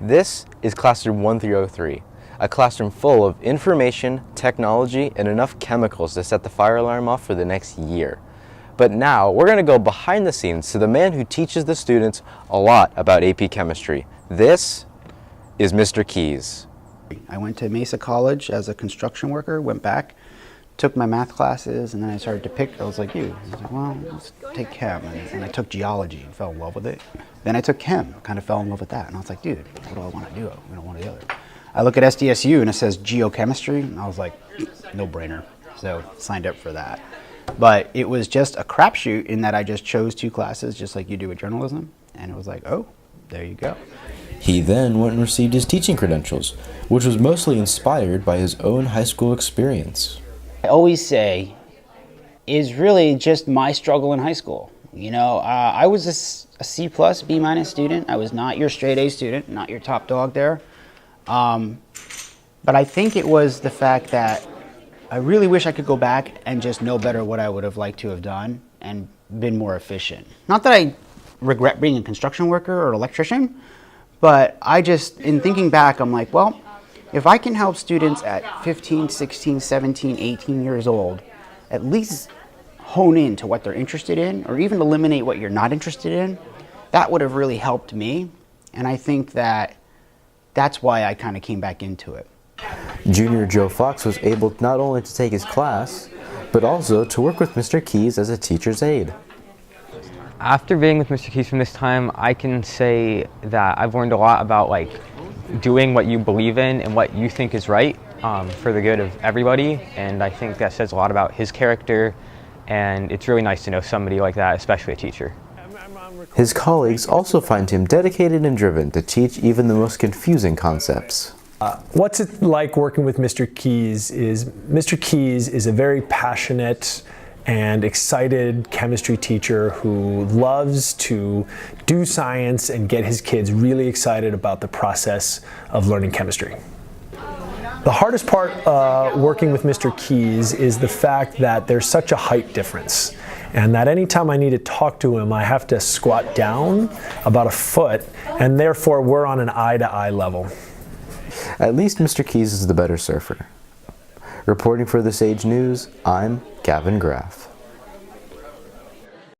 This is Classroom 1303, a classroom full of information, technology, and enough chemicals to set the fire alarm off for the next year. But now we're going to go behind the scenes to the man who teaches the students a lot about AP Chemistry. This is Mr. Keys. I went to Mesa College as a construction worker, went back, took my math classes, and then I started to pick. I was like, I was like, well, let's take chem. And I took geology and fell in love with it. Then I took chem, kind of fell in love with that. And I was like, dude, what do I want to do? I don't want the other. I look at SDSU and it says geochemistry, and I was like, no brainer. So signed up for that. But it was just a crapshoot in that I just chose two classes, just like you do with journalism. And it was like, oh, there you go. He then went and received his teaching credentials, which was mostly inspired by his own high school experience. I always say is really just my struggle in high school. You know, I was a C+, B- student. I was not your straight A student, not your top dog there. But I think it was the fact that I really wish I could go back and just know better what I would have liked to have done and been more efficient. Not that I regret being a construction worker or electrician, but I just, in thinking back, I'm like, well, if I can help students at 15, 16, 17, 18 years old, at least hone in to what they're interested in, or even eliminate what you're not interested in, that would have really helped me. And I think that that's why I kind of came back into it. Junior Joe Fox was able not only to take his class, but also to work with Mr. Keys as a teacher's aide. After being with Mr. Keys from this time, I can say that I've learned a lot about doing what you believe in and what you think is right for the good of everybody, and I think that says a lot about his character, and it's really nice to know somebody like that, especially a teacher. His colleagues also find him dedicated and driven to teach even the most confusing concepts. What's it like working with Mr. Keys is a very passionate and excited chemistry teacher who loves to do science and get his kids really excited about the process of learning chemistry. The hardest part working with Mr. Keys is the fact that there's such a height difference, and that anytime I need to talk to him, I have to squat down about a foot, and therefore we're on an eye-to-eye level. At least Mr. Keys is the better surfer. Reporting for the Sage News, I'm Gavin Graff.